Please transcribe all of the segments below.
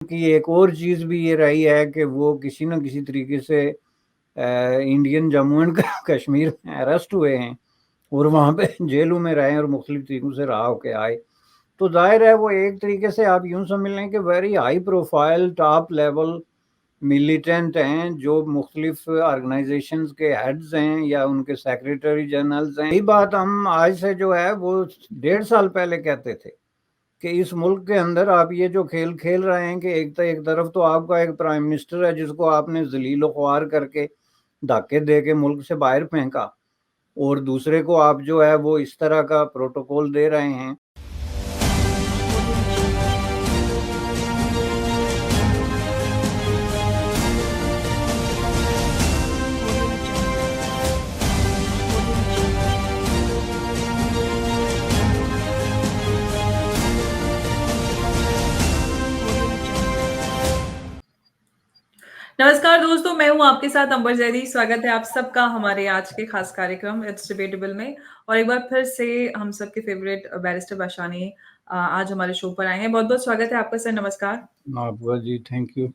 کی ایک اور چیز بھی یہ رہی ہے کہ وہ کسی نہ کسی طریقے سے انڈین جموں اینڈ کشمیر میں اریسٹ ہوئے ہیں اور وہاں پہ جیلوں میں رہے اور مختلف طریقوں سے رہا ہو کے آئے. تو ظاہر ہے وہ ایک طریقے سے آپ یوں سمجھ لیں کہ very high profile top level militant ہیں جو مختلف آرگنائزیشنز کے ہیڈز ہیں یا ان کے سیکریٹری جنرلز ہیں. یہی بات ہم آج سے جو ہے وہ 1.5 سال پہلے کہتے تھے کہ اس ملک کے اندر آپ یہ جو کھیل کھیل رہے ہیں کہ ایک طرف تو آپ کا ایک پرائم منسٹر ہے جس کو آپ نے ذلیل و خوار کر کے دھکے دے کے ملک سے باہر پھینکا اور دوسرے کو آپ جو ہے وہ اس طرح کا پروٹوکول دے رہے ہیں. نمسکار دوستوں، میں ہوں آپ کے ساتھ امبر زیدی. سواگت ہے آپ سب کا ہمارے آج کے خاص کارکرم اٹس ڈیبیٹیبل میں. اور ایک بار پھر سے ہم سب کے فیوریٹ بیرسٹر باشانی آج ہمارے شو پر آئے ہیں. بہت بہت سواگت ہے آپ کا سر. نمسکار. آپ کا جی thank you.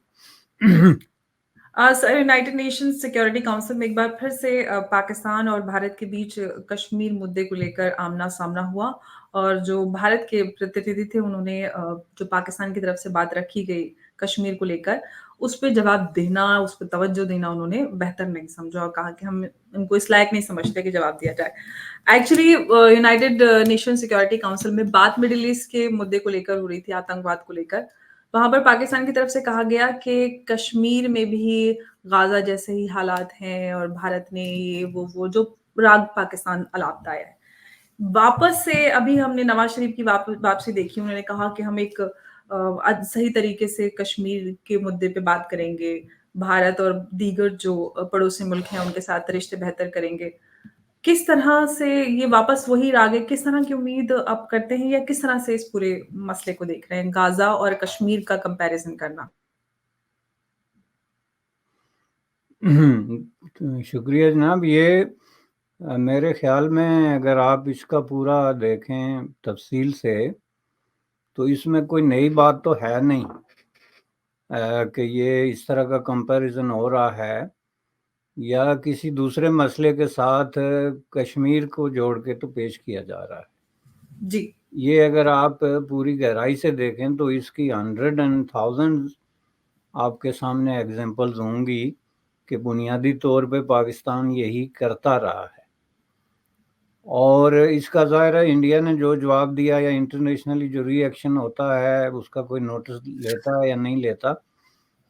Sir, United Nations Security Council میں ایک بار پھر سے پاکستان اور بھارت کے بیچ کشمیر مدعے کو لے کر آمنا سامنا ہوا اور جو بھارت کے پرتیندھی تھے انہوں نے جو پاکستان کی طرف سے بات رکھی گئی کشمیر کو لے کر اس پہ جواب دینا، اس پہ توجہ دینا انہوں نے بہتر نہیں سمجھا اور کہا کہ ہم ان کو اس لائق نہیں سمجھتے کہ جواب دیا جائے. Actually United nation security council میں بات مڈل ایسٹ کے مدعے کو لے کر ہو رہی تھی، آتنکواد کو لے کر. وہاں پر پاکستان کی طرف سے کہا گیا کہ کشمیر میں بھی غازہ جیسے ہی حالات ہیں اور بھارت نے یہ وہ جو راگ پاکستان الاپتا ہے. واپس سے ابھی ہم نے نواز شریف کی واپسی دیکھی. انہوں نے کہا کہ ہم ایک صحیح طریقے سے کشمیر کے مدعے پہ بات کریں گے، بھارت اور دیگر جو پڑوسی ملک ہیں ان کے ساتھ رشتے بہتر کریں گے. کس طرح سے یہ واپس وہی راگ ہے، کس طرح کی امید آپ کرتے ہیں یا کس طرح سے اس پورے مسئلے کو دیکھ رہے ہیں، غازہ اور کشمیر کا کمپیریزن کرنا؟ شکریہ جناب. یہ میرے خیال میں اگر آپ اس کا پورا دیکھیں تفصیل سے تو اس میں کوئی نئی بات تو ہے نہیں کہ یہ اس طرح کا کمپیریزن ہو رہا ہے یا کسی دوسرے مسئلے کے ساتھ کشمیر کو جوڑ کے تو پیش کیا جا رہا ہے. جی، یہ اگر آپ پوری گہرائی سے دیکھیں تو اس کی 100 and 1000 آپ کے سامنے ایگزامپلز ہوں گی کہ بنیادی طور پہ پاکستان یہی کرتا رہا ہے. اور اس کا ظاہر ہے انڈیا نے جو جواب دیا یا انٹرنیشنلی جو ری ایکشن ہوتا ہے اس کا کوئی نوٹس لیتا ہے یا نہیں لیتا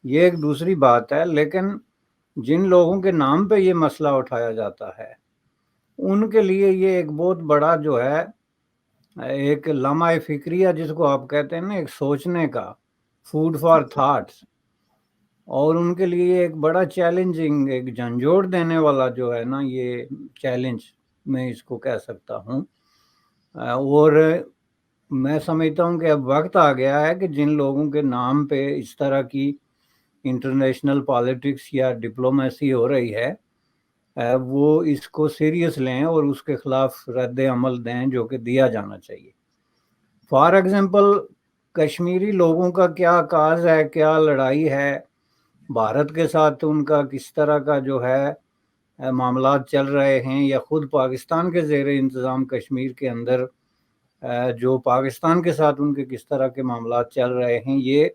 یہ ایک دوسری بات ہے. لیکن جن لوگوں کے نام پہ یہ مسئلہ اٹھایا جاتا ہے ان کے لیے یہ ایک بہت بڑا جو ہے ایک لمحہ فکریہ جس کو آپ کہتے ہیں نا، ایک سوچنے کا فوڈ فار تھاٹس، اور ان کے لیے ایک بڑا چیلنجنگ، ایک جھنجھوڑ دینے والا جو ہے نا یہ چیلنج میں اس کو کہہ سکتا ہوں. اور میں سمجھتا ہوں کہ اب وقت آ گیا ہے کہ جن لوگوں کے نام پہ اس طرح کی انٹرنیشنل پالیٹکس یا ڈپلومیسی ہو رہی ہے وہ اس کو سیریس لیں اور اس کے خلاف رد عمل دیں جو کہ دیا جانا چاہیے. فار ایگزامپل کشمیری لوگوں کا کیا کاز ہے، کیا لڑائی ہے، بھارت کے ساتھ ان کا کس طرح کا جو ہے معاملات چل رہے ہیں، یا خود پاکستان کے زیر انتظام کشمیر کے اندر جو پاکستان کے ساتھ ان کے کس طرح کے معاملات چل رہے ہیں. یہ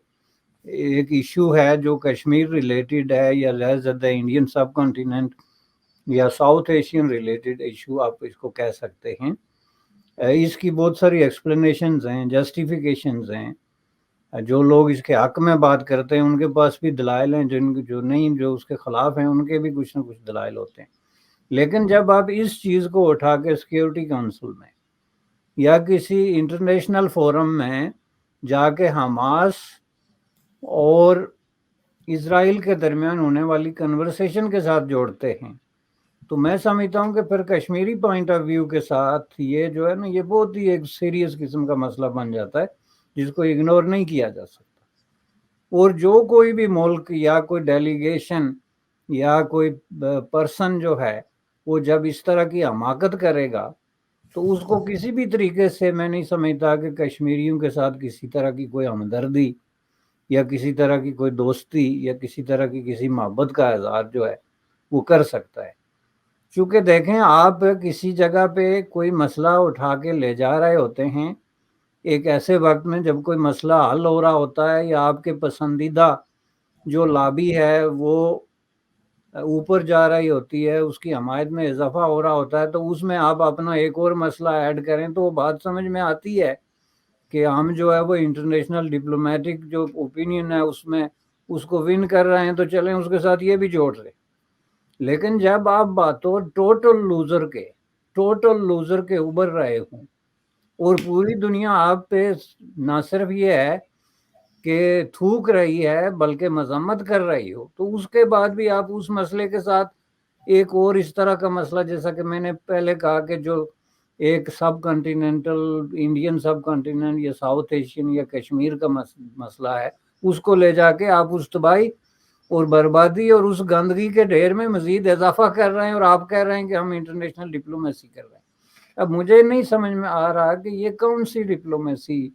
ایک ایشو ہے جو کشمیر ریلیٹڈ ہے یا لیز دا انڈین سب کانٹیننٹ یا ساؤتھ ایشین ریلیٹڈ ایشو آپ اس کو کہہ سکتے ہیں. اس کی بہت ساری ایکسپلینیشنز ہیں، جسٹیفیکیشنز ہیں. جو لوگ اس کے حق میں بات کرتے ہیں ان کے پاس بھی دلائل ہیں، جو اس کے خلاف ہیں ان کے بھی کچھ نہ کچھ دلائل ہوتے ہیں. لیکن جب آپ اس چیز کو اٹھا کے سیکیورٹی کونسل میں یا کسی انٹرنیشنل فورم میں جا کے حماس اور اسرائیل کے درمیان ہونے والی کنورسیشن کے ساتھ جوڑتے ہیں تو میں سمجھتا ہوں کہ پھر کشمیری پوائنٹ آف ویو کے ساتھ یہ جو ہے نا یہ بہت ہی ایک سیریس قسم کا مسئلہ بن جاتا ہے جس کو اگنور نہیں کیا جا سکتا. اور جو کوئی بھی ملک یا کوئی ڈیلیگیشن یا کوئی پرسن جو ہے وہ جب اس طرح کی حماقت کرے گا تو اس کو کسی بھی طریقے سے میں نہیں سمجھتا کہ کشمیریوں کے ساتھ کسی طرح کی کوئی ہمدردی یا کسی طرح کی کوئی دوستی یا کسی طرح کی کسی محبت کا اظہار جو ہے وہ کر سکتا ہے. چونکہ دیکھیں آپ کسی جگہ پہ کوئی مسئلہ اٹھا کے لے جا رہے ہوتے ہیں ایک ایسے وقت میں جب کوئی مسئلہ حل ہو رہا ہوتا ہے یا آپ کے پسندیدہ جو لابی ہے وہ اوپر جا رہی ہوتی ہے، اس کی حمایت میں اضافہ ہو رہا ہوتا ہے، تو اس میں آپ اپنا ایک اور مسئلہ ایڈ کریں تو وہ بات سمجھ میں آتی ہے کہ ہم جو ہے وہ انٹرنیشنل ڈپلومیٹک جو اوپینین ہے اس میں اس کو ون کر رہے ہیں، تو چلیں اس کے ساتھ یہ بھی جوڑ لیں. لیکن جب آپ باتوں ٹوٹل لوزر کے ابھر رہے ہوں اور پوری دنیا آپ پہ نہ صرف یہ ہے کہ تھوک رہی ہے بلکہ مذمت کر رہی ہو، تو اس کے بعد بھی آپ اس مسئلے کے ساتھ ایک اور اس طرح کا مسئلہ، جیسا کہ میں نے پہلے کہا کہ جو ایک سب کنٹیننٹل انڈین سب کنٹیننٹ یا ساؤتھ ایشین یا کشمیر کا مسئلہ ہے، اس کو لے جا کے آپ اس تباہی اور بربادی اور اس گندگی کے ڈھیر میں مزید اضافہ کر رہے ہیں، اور آپ کہہ رہے ہیں کہ ہم انٹرنیشنل ڈپلومیسی کر رہے ہیں. اب مجھے نہیں سمجھ میں آ رہا کہ یہ کون سی ڈپلومیسی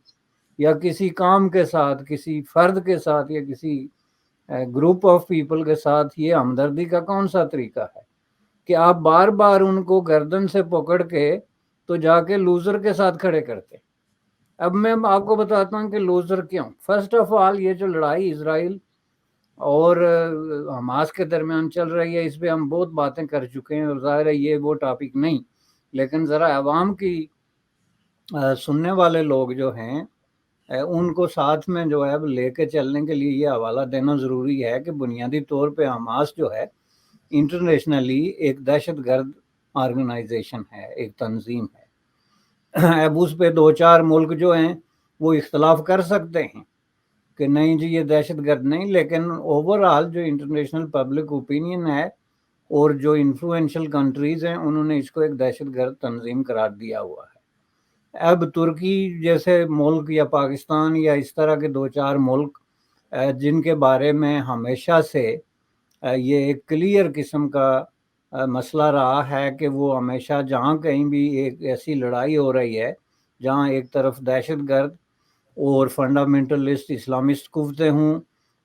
یا کسی کام کے ساتھ، کسی فرد کے ساتھ یا کسی گروپ آف پیپل کے ساتھ یہ ہمدردی کا کون سا طریقہ ہے کہ آپ بار بار ان کو گردن سے پکڑ کے تو جا کے لوزر کے ساتھ کھڑے کرتے. اب میں آپ کو بتاتا ہوں کہ لوزر کیوں. فرسٹ آف آل یہ جو لڑائی اسرائیل اور حماس کے درمیان چل رہی ہے اس پہ ہم بہت باتیں کر چکے ہیں اور ظاہر ہے یہ وہ ٹاپک نہیں، لیکن ذرا عوام کی سننے والے لوگ جو ہیں ان کو ساتھ میں جو ہے لے کے چلنے کے لیے یہ حوالہ دینا ضروری ہے کہ بنیادی طور پہ حماس جو ہے انٹرنیشنلی ایک دہشت گرد آرگنائزیشن ہے، ایک تنظیم ہے. اب اس پہ دو چار ملک جو ہیں وہ اختلاف کر سکتے ہیں کہ نہیں جی یہ دہشت گرد نہیں، لیکن اوور آل جو انٹرنیشنل پبلک اوپینین ہے اور جو انفلوئنشل کنٹریز ہیں انہوں نے اس کو ایک دہشت گرد تنظیم قرار دیا ہوا ہے. اب ترکی جیسے ملک یا پاکستان یا اس طرح کے دو چار ملک جن کے بارے میں ہمیشہ سے یہ ایک کلیئر قسم کا مسئلہ رہا ہے کہ وہ ہمیشہ جہاں کہیں بھی ایک ایسی لڑائی ہو رہی ہے جہاں ایک طرف دہشت گرد اور فنڈامنٹلسٹ اسلامسٹ قوتیں ہوں،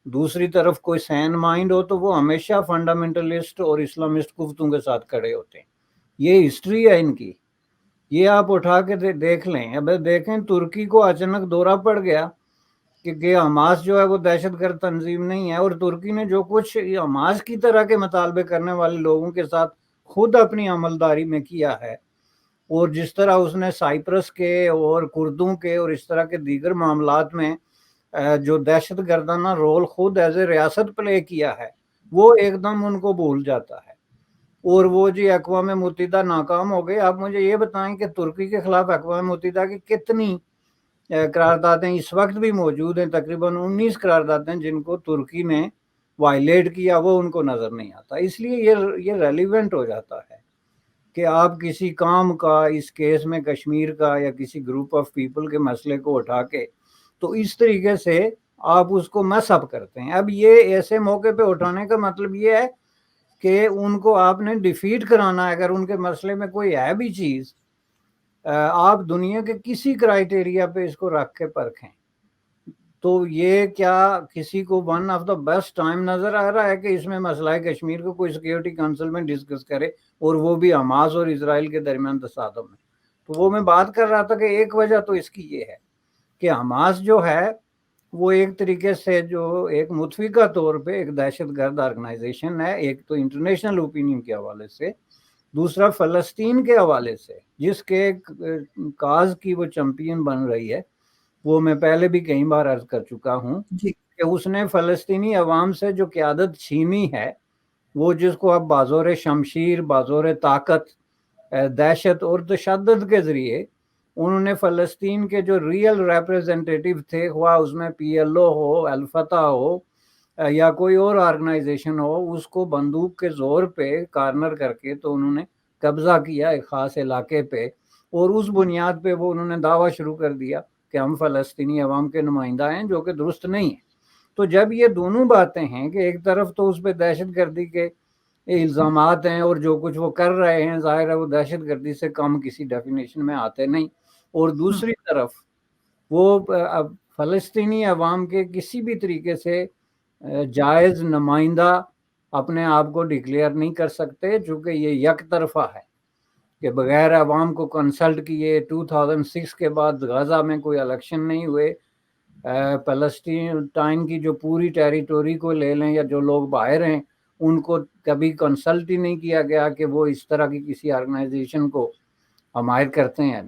دوسری طرف کوئی سین مائنڈ ہو، تو وہ ہمیشہ فنڈامنٹلسٹ اور اسلامسٹ قوتوں کے ساتھ کھڑے ہوتے ہیں. یہ ہسٹری ہے ان کی، یہ آپ اٹھا کے دیکھ لیں. اب دیکھیں ترکی کو اچانک دورہ پڑ گیا کہ حماس جو ہے وہ دہشت گرد تنظیم نہیں ہے، اور ترکی نے جو کچھ حماس کی طرح کے مطالبے کرنے والے لوگوں کے ساتھ خود اپنی عملداری میں کیا ہے، اور جس طرح اس نے سائپرس کے اور کردوں کے اور اس طرح کے دیگر معاملات میں جو دہشت گردانہ رول خود ایز اے ریاست پلے کیا ہے، وہ ایک دم ان کو بھول جاتا ہے. اور وہ جی اقوام متحدہ ناکام ہو گئے. آپ مجھے یہ بتائیں کہ ترکی کے خلاف اقوام متحدہ کی کتنی قراردادیں اس وقت بھی موجود ہیں؟ تقریباً 19 قراردادیں جن کو ترکی نے وائلیٹ کیا وہ ان کو نظر نہیں آتا. اس لیے یہ ریلیونٹ ہو جاتا ہے کہ آپ کسی کام کا، اس کیس میں کشمیر کا یا کسی گروپ آف پیپل کے مسئلے کو اٹھا کے تو اس طریقے سے آپ اس کو میس اپ کرتے ہیں. اب یہ ایسے موقع پہ اٹھانے کا مطلب یہ ہے کہ ان کو آپ نے ڈیفیٹ کرانا ہے. اگر ان کے مسئلے میں کوئی ہے بھی چیز، آپ دنیا کے کسی کرائیٹیریا پہ اس کو رکھ کے پرکھیں تو یہ کیا کسی کو one of the best time نظر آ رہا ہے کہ اس میں مسئلہ کشمیر کو کوئی سیکیورٹی کونسل میں ڈسکس کرے، اور وہ بھی حماس اور اسرائیل کے درمیان تصادم میں؟ تو وہ میں بات کر رہا تھا کہ ایک وجہ تو اس کی یہ ہے کہ حماس جو ہے وہ ایک طریقے سے جو ایک متفقہ طور پہ ایک دہشت گرد آرگنائزیشن ہے، ایک تو انٹرنیشنل اوپینین کے حوالے سے، دوسرا فلسطین کے حوالے سے جس کے کاز کی وہ چمپئن بن رہی ہے. وہ میں پہلے بھی کئی بار عرض کر چکا ہوں جی کہ اس نے فلسطینی عوام سے جو قیادت چھینی ہے، وہ جس کو اب بازور شمشیر، بازور طاقت، دہشت اور تشدد کے ذریعے انہوں نے فلسطین کے جو ریئل ریپریزنٹیٹیو تھے، خواہ اس میں پی ایل او ہو، الفتح ہو یا کوئی اور آرگنائزیشن ہو، اس کو بندوق کے زور پہ کارنر کر کے تو انہوں نے قبضہ کیا ایک خاص علاقے پہ، اور اس بنیاد پہ وہ انہوں نے دعویٰ شروع کر دیا کہ ہم فلسطینی عوام کے نمائندہ ہیں، جو کہ درست نہیں ہے. تو جب یہ دونوں باتیں ہیں کہ ایک طرف تو اس پہ دہشت گردی کے الزامات ہیں اور جو کچھ وہ کر رہے ہیں ظاہر ہے وہ دہشت گردی سے کم کسی ڈیفینیشن میں آتے نہیں، اور دوسری طرف وہ فلسطینی عوام کے کسی بھی طریقے سے جائز نمائندہ اپنے آپ کو ڈکلیئر نہیں کر سکتے، چونکہ یہ یک طرفہ ہے کہ بغیر عوام کو کنسلٹ کیے 2006 کے بعد غزہ میں کوئی الیکشن نہیں ہوئے، پیلسٹائن کی جو پوری ٹیریٹوری کو لے لیں یا جو لوگ باہر ہیں ان کو کبھی کنسلٹ ہی نہیں کیا گیا کہ وہ اس طرح کی کسی آرگنائزیشن کو حمایت کرتے ہیں۔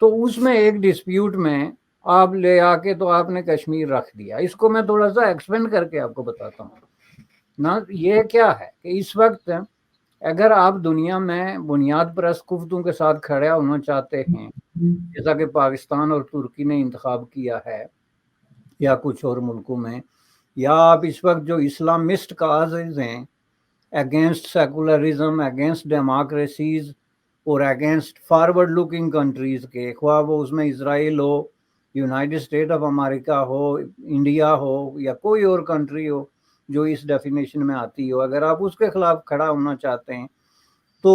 تو اس میں ایک ڈسپیوٹ میں آپ لے آ کے تو آپ نے کشمیر رکھ دیا۔ اس کو میں تھوڑا سا ایکسپینڈ کر کے آپ کو بتاتا ہوں نا۔ یہ کیا ہے کہ اس وقت اگر آپ دنیا میں بنیاد پرست قوتوں کے ساتھ کھڑے ہونا چاہتے ہیں، جیسا کہ پاکستان اور ترکی نے انتخاب کیا ہے یا کچھ اور ملکوں میں، یا آپ اس وقت جو اسلامسٹ کازز ہیں اگینسٹ سیکولرزم، اگینسٹ ڈیموکریسیز اور اگینسٹ فارورڈ لوکنگ کنٹریز کے، خواہ وہ اس میں اسرائیل ہو، یونائٹڈ اسٹیٹ آف امریکہ ہو، انڈیا ہو یا کوئی اور کنٹری ہو جو اس ڈیفینیشن میں آتی ہو، اگر آپ اس کے خلاف کھڑا ہونا چاہتے ہیں تو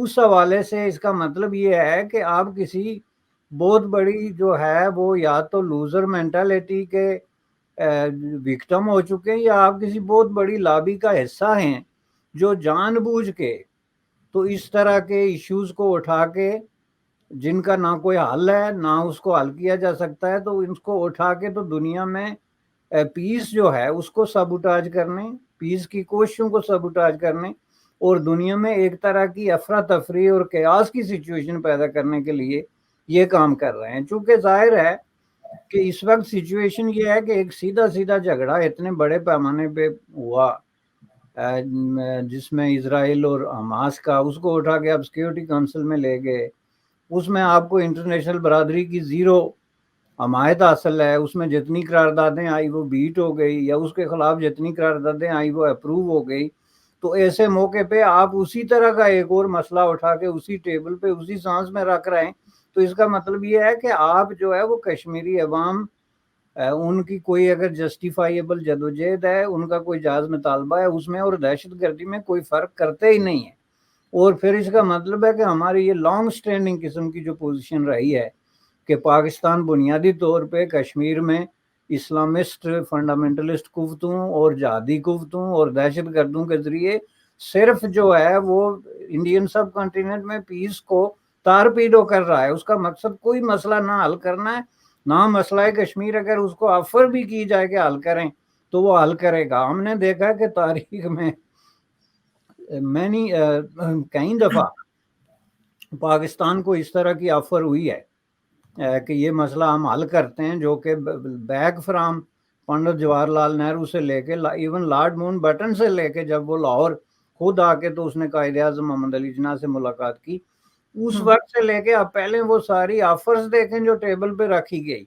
اس حوالے سے اس کا مطلب یہ ہے کہ آپ کسی بہت بڑی جو ہے وہ یا تو لوزر مینٹالٹی کے وکٹم ہو چکے ہیں، یا آپ کسی بہت بڑی لابی کا حصہ ہیں جو جان بوجھ کے تو اس طرح کے ایشوز کو اٹھا کے، جن کا نہ کوئی حل ہے نہ اس کو حل کیا جا سکتا ہے، تو اس کو اٹھا کے تو دنیا میں پیس جو ہے اس کو سبوٹاج کرنے، پیس کی کوششوں کو سبوٹاج کرنے اور دنیا میں ایک طرح کی افراتفری اور قیاس کی سچویشن پیدا کرنے کے لیے یہ کام کر رہے ہیں۔ چونکہ ظاہر ہے کہ اس وقت سچویشن یہ ہے کہ ایک سیدھا سیدھا جھگڑا اتنے بڑے پیمانے پہ ہوا جس میں اسرائیل اور حماس کا، اس کو اٹھا کے اب سیکیورٹی کونسل میں لے گئے، اس میں آپ کو انٹرنیشنل برادری کی زیرو حمایت حاصل ہے، اس میں جتنی قراردادیں آئی وہ بیٹ ہو گئی، یا اس کے خلاف جتنی قراردادیں آئی وہ اپروو ہو گئی۔ تو ایسے موقع پہ آپ اسی طرح کا ایک اور مسئلہ اٹھا کے اسی ٹیبل پہ اسی سانس میں رکھ رہے ہیں، تو اس کا مطلب یہ ہے کہ آپ جو ہے وہ کشمیری عوام، ان کی کوئی اگر جسٹیفائیبل جدوجہد ہے، ان کا کوئی جائز مطالبہ ہے اس میں اور دہشت گردی میں کوئی فرق کرتے ہی نہیں ہے۔ اور پھر اس کا مطلب ہے کہ ہماری یہ لانگ سٹینڈنگ قسم کی جو پوزیشن رہی ہے کہ پاکستان بنیادی طور پہ کشمیر میں اسلامسٹ فنڈامنٹلسٹ قوتوں اور جہادی قوتوں اور دہشت گردوں کے ذریعے صرف جو ہے وہ انڈین سب کانٹیننٹ میں پیس کو تار پیڈو کر رہا ہے۔ اس کا مقصد کوئی مسئلہ نہ حل کرنا ہے، نہ مسئلہ کشمیر اگر اس کو آفر بھی کی جائے کہ حل کریں تو وہ حل کرے گا۔ ہم نے دیکھا کہ تاریخ میں کئی دفعہ پاکستان کو اس طرح کی آفر ہوئی ہے کہ یہ مسئلہ ہم حل کرتے ہیں، جو کہ بیک فرام پنڈت جواہر لال نہرو سے لے کے ایون لارڈ ماؤنٹ بیٹن سے لے کے جب وہ لاہور خود آ کے تو اس نے قائد اعظم محمد علی جناح سے ملاقات کی، اس وقت سے لے کے اب پہلے وہ ساری آفرز دیکھیں جو ٹیبل پہ رکھی گئی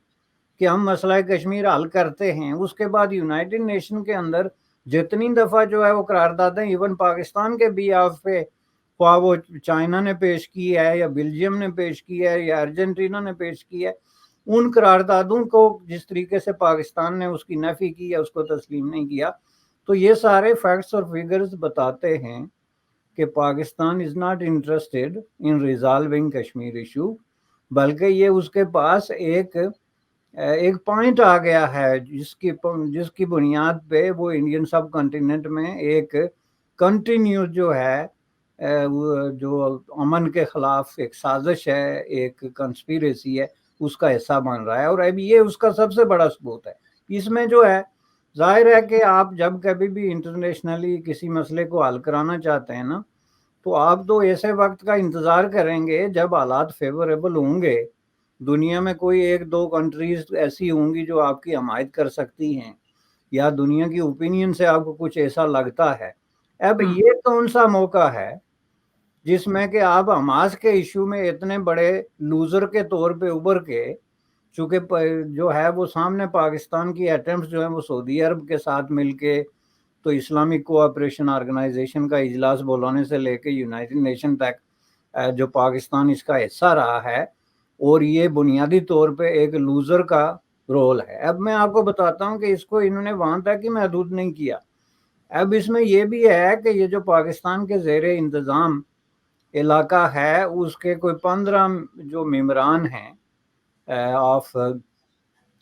کہ ہم مسئلہ کشمیر حل کرتے ہیں۔ اس کے بعد یونائٹڈ نیشن کے اندر جتنی دفعہ جو ہے وہ قراردادیں ایون پاکستان کے بھی آپ پہ، خواہ وہ چائنا نے پیش کی ہے یا بیلجیم نے پیش کی ہے یا ارجنٹینا نے پیش کی ہے، ان قراردادوں کو جس طریقے سے پاکستان نے اس کی نفی کی یا اس کو تسلیم نہیں کیا، تو یہ سارے فیکٹس اور فگرز بتاتے ہیں کہ Pakistan is not interested in resolving Kashmir issue, بلکہ یہ اس کے پاس ایک پوائنٹ آ گیا ہے جس کی بنیاد پہ وہ انڈین سب کانٹیننٹ میں ایک کنٹینیو جو ہے جو امن کے خلاف ایک سازش ہے، ایک کنسپیریسی ہے، اس کا حصہ بن رہا ہے۔ اور اب یہ اس کا سب سے بڑا ثبوت ہے۔ اس میں جو ہے ظاہر ہے کہ آپ جب کبھی بھی انٹرنیشنلی کسی مسئلے کو حل کرانا چاہتے ہیں نا، تو آپ تو ایسے وقت کا انتظار کریں گے جب حالات فیوریبل ہوں گے، دنیا میں کوئی ایک دو کنٹریز ایسی ہوں گی جو آپ کی حمایت کر سکتی ہیں، یا دنیا کی اوپینین سے آپ کو کچھ ایسا لگتا ہے۔ اب یہ کون سا موقع ہے جس میں کہ آپ حماس کے ایشو میں اتنے بڑے لوزر کے طور پہ ابھر کے، چونکہ جو ہے وہ سامنے پاکستان کی اٹیمپٹس جو ہیں وہ سعودی عرب کے ساتھ مل کے تو اسلامک کوآپریشن آرگنائزیشن کا اجلاس بلانے سے لے کے یونائٹڈ نیشن تک جو پاکستان اس کا حصہ رہا ہے، اور یہ بنیادی طور پہ ایک لوزر کا رول ہے۔ اب میں آپ کو بتاتا ہوں کہ اس کو انہوں نے وہاں تک ہی محدود نہیں کیا۔ اب اس میں یہ بھی ہے کہ یہ جو پاکستان کے زیر انتظام علاقہ ہے، اس کے کوئی 15 جو ممبران ہیں آف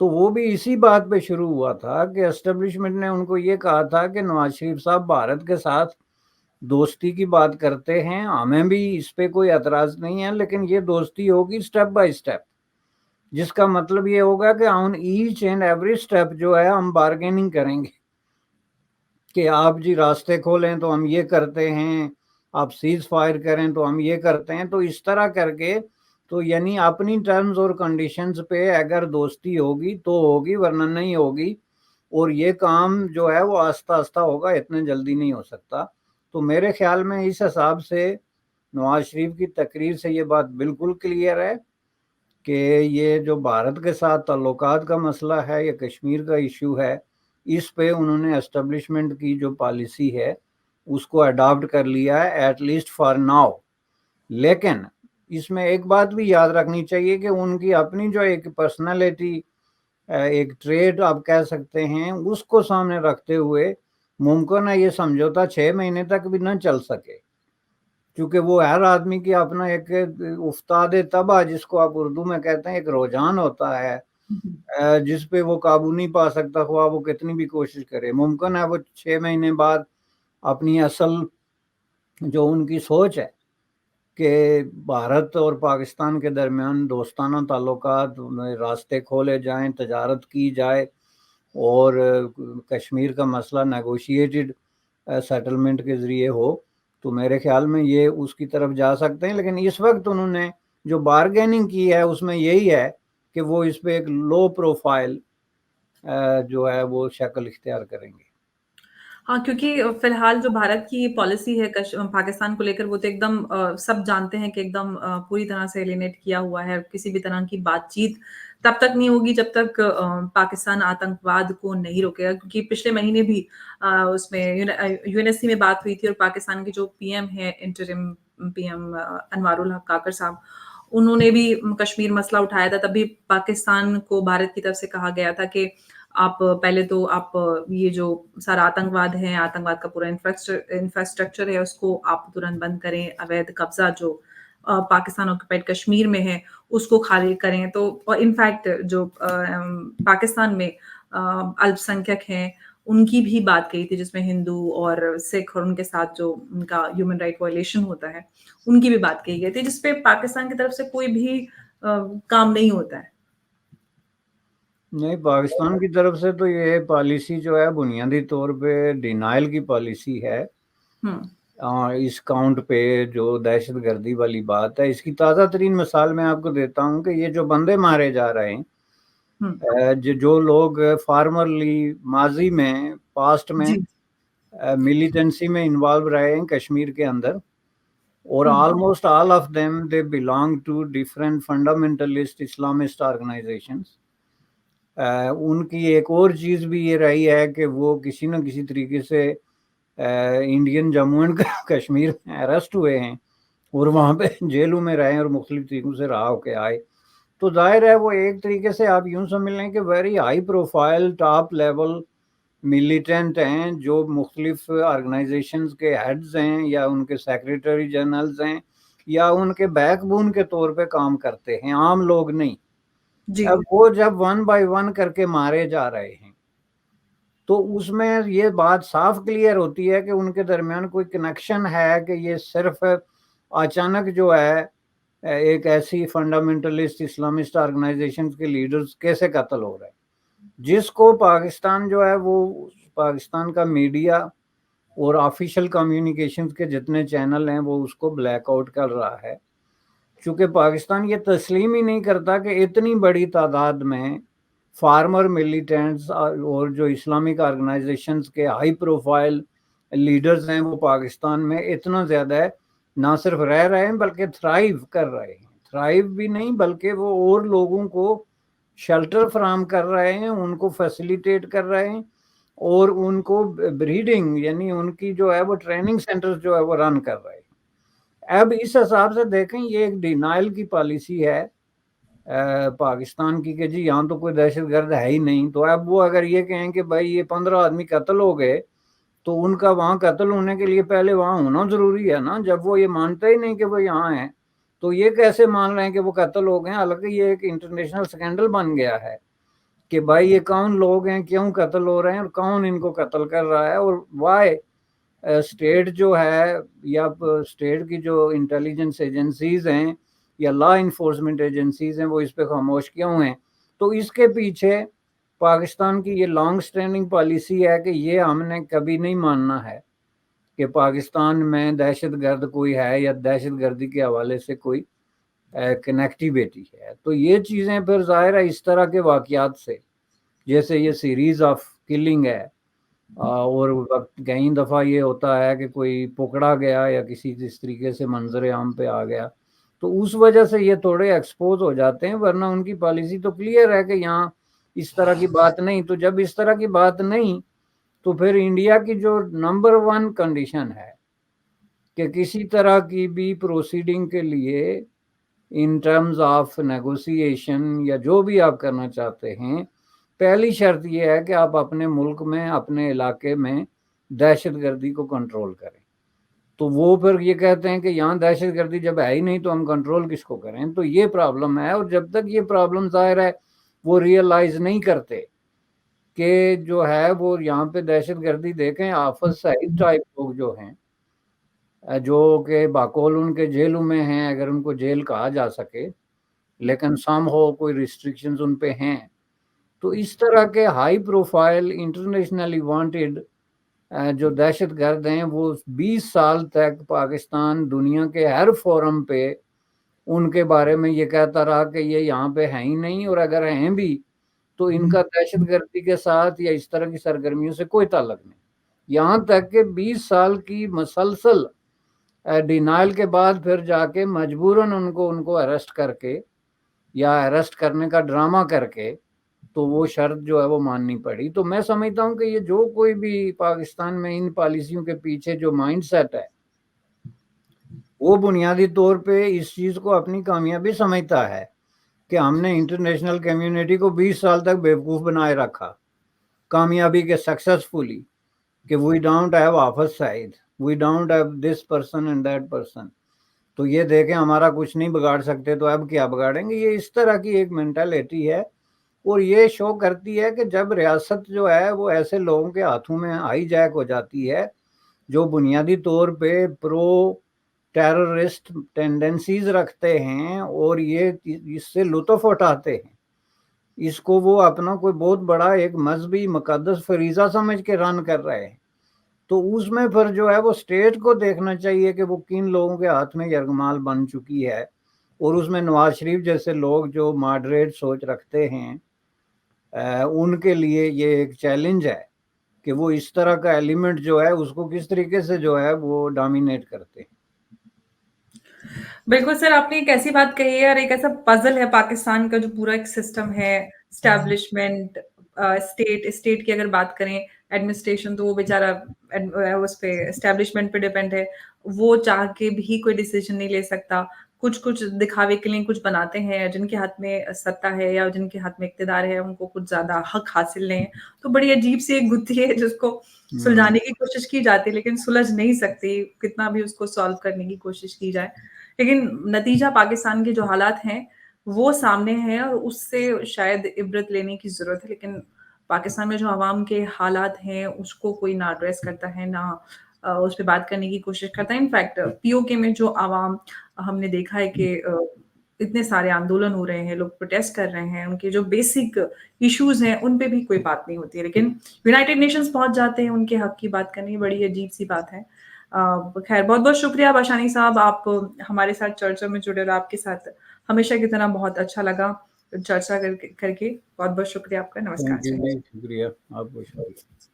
تو وہ بھی اسی بات پہ شروع ہوا تھا کہ اسٹیبلشمنٹ نے ان کو یہ کہا تھا کہ نواز شریف صاحب بھارت کے ساتھ دوستی کی بات کرتے ہیں، ہمیں بھی اس پہ کوئی اعتراض نہیں ہے، لیکن یہ دوستی ہوگی سٹیپ بائی سٹیپ، جس کا مطلب یہ ہوگا کہ on each and every step جو ہے ہم بارگیننگ کریں گے کہ آپ جی راستے کھولیں تو ہم یہ کرتے ہیں، آپ سیز فائر کریں تو ہم یہ کرتے ہیں، تو اس طرح کر کے تو یعنی اپنی ٹرمز اور کنڈیشنز پہ اگر دوستی ہوگی تو ہوگی، ورنہ نہیں ہوگی، اور یہ کام جو ہے وہ آہستہ آہستہ ہوگا، اتنے جلدی نہیں ہو سکتا۔ تو میرے خیال میں اس حساب سے نواز شریف کی تقریر سے یہ بات بالکل کلیئر ہے کہ یہ جو بھارت کے ساتھ تعلقات کا مسئلہ ہے یا کشمیر کا ایشو ہے، اس پہ انہوں نے اسٹیبلشمنٹ کی جو پالیسی ہے اس کو اڈاپٹ کر لیا ہے، ایٹ لیسٹ فار ناؤ۔ لیکن اس میں ایک بات بھی یاد رکھنی چاہیے کہ ان کی اپنی جو ایک پرسنالٹی، ایک ٹریٹ آپ کہہ سکتے ہیں، اس کو سامنے رکھتے ہوئے ممکن ہے یہ سمجھوتا 6 مہینے تک بھی نہ چل سکے، کیونکہ وہ ہر آدمی کی اپنا ایک افتاد طبع، جس کو آپ اردو میں کہتے ہیں، ایک رجحان ہوتا ہے جس پہ وہ قابو نہیں پا سکتا، خواہ وہ کتنی بھی کوشش کرے۔ ممکن ہے وہ 6 مہینے بعد اپنی اصل جو ان کی سوچ ہے کہ بھارت اور پاکستان کے درمیان دوستانہ تعلقات، راستے کھولے جائیں، تجارت کی جائے، اور کشمیر کا مسئلہ نیگوشیٹڈ سیٹلمنٹ کے ذریعے ہو، تو میرے خیال میں یہ اس کی طرف جا سکتے ہیں۔ لیکن اس وقت انہوں نے جو بارگیننگ کی ہے اس میں یہی ہے کہ وہ اس پہ ایک لو پروفائل جو ہے وہ شکل اختیار کریں گے۔ ہاں، کیونکہ فی الحال جو بھارت کی پالیسی ہے پاکستان کو لے کر، وہ تو ایک دم سب جانتے ہیں کہ ایک دم پوری طرح سے ایلینیٹ کیا ہوا ہے۔ کسی بھی طرح کی بات چیت تب تک نہیں ہوگی جب تک پاکستان آتنکواد کو نہیں روکے گا، کیونکہ پچھلے مہینے بھی اس میں یو این ایس سی میں بات ہوئی تھی، اور پاکستان کے جو پی ایم ہے، انٹرم پی ایم انوار الحق کاکڑ صاحب، انہوں نے بھی کشمیر مسئلہ اٹھایا تھا۔ تبھی پاکستان کو بھارت کی طرف سے کہا گیا تھا کہ آپ پہلے تو آپ یہ جو سارا آتنکواد ہے، آتنکواد کا پورا انفراسٹرکچر ہے، اس کو آپ ترنت بند کریں، اویدھ قبضہ جو پاکستان آکوپائڈ کشمیر میں ہے اس کو خالی کریں۔ تو انفیکٹ جو پاکستان میں الپ سنکھیک ہیں ان کی بھی بات کہی تھی، جس میں ہندو اور سکھ اور ان کے ساتھ جو ان کا ہیومن رائٹ وائلیشن ہوتا ہے ان کی بھی بات کہی گئی تھی، جس پہ پاکستان کی طرف سے کوئی بھی کام نہیں ہوتا ہے۔ نہیں، پاکستان کی طرف سے تو یہ پالیسی جو ہے بنیادی طور پہ ڈینائل کی پالیسی ہے۔ اس کاؤنٹ پہ جو دہشت گردی والی بات ہے، اس کی تازہ ترین مثال میں آپ کو دیتا ہوں کہ یہ جو بندے مارے جا رہے ہیں، جو لوگ فارمرلی ماضی میں پاسٹ میں ملیٹنسی میں انوالو رہے ہیں کشمیر کے اندر، اور almost all of them they belong to different fundamentalist Islamist organisations. ان کی ایک اور چیز بھی یہ رہی ہے کہ وہ کسی نہ کسی طریقے سے انڈین جموں اینڈ کشمیر میں اریسٹ ہوئے ہیں اور وہاں پہ جیلوں میں رہے اور مختلف طریقوں سے رہا ہو کے آئے۔ تو ظاہر ہے وہ ایک طریقے سے آپ یوں سمجھ لیں کہ very high profile top level militant ہیں، جو مختلف آرگنائزیشنز کے ہیڈز ہیں یا ان کے سیکریٹری جنرلز ہیں یا ان کے بیک بون کے طور پہ کام کرتے ہیں، عام لوگ نہیں۔ اب وہ جب 1 بائی 1 کر کے مارے جا رہے ہیں تو اس میں یہ بات صاف کلیئر ہوتی ہے کہ ان کے درمیان کوئی کنیکشن ہے کہ یہ صرف اچانک جو ہے ایک ایسی فنڈامنٹلسٹ اسلامسٹ آرگنائزیشن کے لیڈرز کیسے قتل ہو رہے ہیں، جس کو پاکستان جو ہے وہ پاکستان کا میڈیا اور آفیشیل کمیونیکیشن کے جتنے چینل ہیں وہ اس کو بلیک آؤٹ کر رہا ہے، چونکہ پاکستان یہ تسلیم ہی نہیں کرتا کہ اتنی بڑی تعداد میں فارمر ملیٹنٹس اور جو اسلامک آرگنائزیشنز کے ہائی پروفائل لیڈرز ہیں وہ پاکستان میں اتنا زیادہ ہے، نہ صرف رہ رہے ہیں بلکہ تھرائیو کر رہے ہیں۔ تھرائیو بھی نہیں بلکہ وہ اور لوگوں کو شیلٹر فراہم کر رہے ہیں، ان کو فیسیلیٹیٹ کر رہے ہیں، اور ان کو بریڈنگ یعنی ان کی جو ہے وہ ٹریننگ سینٹر جو ہے وہ رن کر رہے ہیں۔ اب اس حساب سے دیکھیں یہ ایک ڈینائل کی پالیسی ہے پاکستان کی کہ جی یہاں تو کوئی دہشت گرد ہے ہی نہیں۔ تو اب وہ اگر یہ کہیں کہ بھائی یہ 15 آدمی قتل ہو گئے تو ان کا وہاں قتل ہونے کے لیے پہلے وہاں ہونا ضروری ہے نا۔ جب وہ یہ مانتے ہی نہیں کہ وہ یہاں ہیں تو یہ کیسے مان رہے ہیں کہ وہ قتل ہو گئے ہیں؟ حالانکہ یہ ایک انٹرنیشنل سکینڈل بن گیا ہے کہ بھائی یہ کون لوگ ہیں, کیوں قتل ہو رہے ہیں, اور کون ان کو قتل کر رہا ہے, اور وائی اسٹیٹ جو ہے یا اسٹیٹ کی جو انٹیلیجنس ایجنسیز ہیں یا لا انفورسمنٹ ایجنسیز ہیں وہ اس پہ خاموش کیوں ہیں. تو اس کے پیچھے پاکستان کی یہ لانگ سٹینڈنگ پالیسی ہے کہ یہ ہم نے کبھی نہیں ماننا ہے کہ پاکستان میں دہشت گرد کوئی ہے یا دہشت گردی کے حوالے سے کوئی کنیکٹیویٹی ہے. تو یہ چیزیں پھر ظاہر ہے اس طرح کے واقعات سے, جیسے یہ سیریز آف کلنگ ہے, اور کئی دفعہ یہ ہوتا ہے کہ کوئی پکڑا گیا یا کسی اس طریقے سے منظر عام پہ آ گیا, تو اس وجہ سے یہ تھوڑے ایکسپوز ہو جاتے ہیں, ورنہ ان کی پالیسی تو کلیئر ہے کہ یہاں اس طرح کی بات نہیں. تو جب اس طرح کی بات نہیں تو پھر انڈیا کی جو نمبر 1 کنڈیشن ہے کہ کسی طرح کی بھی پروسیڈنگ کے لیے ان ٹرمز آف نیگوسیشن یا جو بھی آپ کرنا چاہتے ہیں, پہلی شرط یہ ہے کہ آپ اپنے ملک میں اپنے علاقے میں دہشت گردی کو کنٹرول کریں. تو وہ پھر یہ کہتے ہیں کہ یہاں دہشت گردی جب ہے ہی نہیں تو ہم کنٹرول کس کو کریں. تو یہ پرابلم ہے, اور جب تک یہ پرابلم ظاہر ہے وہ ریئلائز نہیں کرتے کہ جو ہے وہ یہاں پہ دہشت گردی, دیکھیں حافظ سعید ٹائپ لوگ جو ہیں جو کہ باقول ان کے جیلوں میں ہیں, اگر ان کو جیل کہا جا سکے, لیکن سم ہو کوئی ریسٹرکشنز ان پہ ہیں. تو اس طرح کے ہائی پروفائل انٹرنیشنلی وانٹیڈ جو دہشت گرد ہیں وہ 20 سال تک پاکستان دنیا کے ہر فورم پہ ان کے بارے میں یہ کہتا رہا کہ یہ یہاں پہ ہیں ہی نہیں, اور اگر ہیں بھی تو ان کا دہشت گردی کے ساتھ یا اس طرح کی سرگرمیوں سے کوئی تعلق نہیں. یہاں تک کہ 20 سال کی مسلسل ڈینائل کے بعد پھر جا کے مجبوراً ان کو اریسٹ کر کے یا اریسٹ کرنے کا ڈرامہ کر کے تو وہ شرط جو ہے وہ ماننی پڑی. تو میں سمجھتا ہوں کہ یہ جو کوئی بھی پاکستان میں ان پالیسیوں کے پیچھے جو مائنڈ سیٹ ہے وہ بنیادی طور پہ اس چیز کو اپنی کامیابی سمجھتا ہے کہ ہم نے انٹرنیشنل کمیونٹی کو 20 سال تک بیوقوف بنائے رکھا کامیابی کے سکسیسفلی, کہ وی don't have Hafiz Saeed, we don't have this person and that person, تو یہ دیکھیں ہمارا کچھ نہیں بگاڑ سکتے تو اب کیا بگاڑیں گے. یہ اس طرح کی ایک مینٹلٹی ہے, اور یہ شو کرتی ہے کہ جب ریاست جو ہے وہ ایسے لوگوں کے ہاتھوں میں ہائی جیک ہو جاتی ہے جو بنیادی طور پہ پرو ٹیررسٹ ٹینڈنسیز رکھتے ہیں اور یہ اس سے لطف اٹھاتے ہیں, اس کو وہ اپنا کوئی بہت بڑا ایک مذہبی مقدس فریضہ سمجھ کے رن کر رہے ہیں, تو اس میں پھر جو ہے وہ اسٹیٹ کو دیکھنا چاہیے کہ وہ کن لوگوں کے ہاتھ میں یرغمال بن چکی ہے. اور اس میں نواز شریف جیسے لوگ جو ماڈریٹ سوچ رکھتے ہیں ان کے لیے یہ ایک چیلنج ہے کہ وہ اس طرح کا ایلیمنٹ جو ہے اس کو کس طریقے سے جو ہے وہ ڈومینیٹ کرتے ہیں. بالکل سر, آپ نے ایک ایسی بات کہی ہے اور ایک ایسا پزل ہے پاکستان کا جو پورا ایک سسٹم ہے, اسٹیبلشمنٹ, اسٹیٹ کی اگر بات کریں ایڈمنسٹریشن تو وہ بیچارہ اس پہ اسٹیبلشمنٹ پہ ڈیپینڈ ہے. وہ چاہ کے بھی کوئی ڈیسیجن نہیں لے سکتا, کچھ دکھاوے کے لیے کچھ بناتے ہیں, جن کے ہاتھ میں سطح ہے یا جن کے ہاتھ میں اقتدار ہے ان کو کچھ زیادہ حق حاصل نہیں ہے. تو بڑی عجیب سی ایک گتھی ہے جس کو سلجھانے کی کوشش کی جاتی ہے لیکن سلجھ نہیں سکتی کتنا بھی اس کو سالو کرنے کی کوشش کی جائے. لیکن نتیجہ پاکستان کے جو حالات ہیں وہ سامنے ہیں اور اس سے شاید عبرت لینے کی ضرورت ہے. لیکن پاکستان میں جو عوام کے حالات ہیں اس کو کوئی نہ ایڈریس کرتا ہے, نہ اس پہ بات کرنے کی کوشش کرتا ہے. انفیکٹ پی او کے میں جو عوام ہم نے دیکھا ہے کہ اتنے سارے آندولن ہو رہے ہیں, لوگ پروٹیسٹ کر رہے ہیں, ان کے جو بیسک ایشوز ہیں ان پہ بھی کوئی بات نہیں ہوتی ہے, لیکن یونائٹڈ نیشنز پہنچ جاتے ہیں ان کے حق کی بات کرنے. بڑی عجیب سی بات ہے. خیر, بہت بہت شکریہ باشانی صاحب, آپ ہمارے ساتھ چرچا میں جڑے اور آپ کے ساتھ ہمیشہ کی طرح بہت اچھا لگا چرچا کر کے. بہت بہت شکریہ آپ کا. نمسکار. تھینک یو جی, شکریہ, آپ کو شکریہ.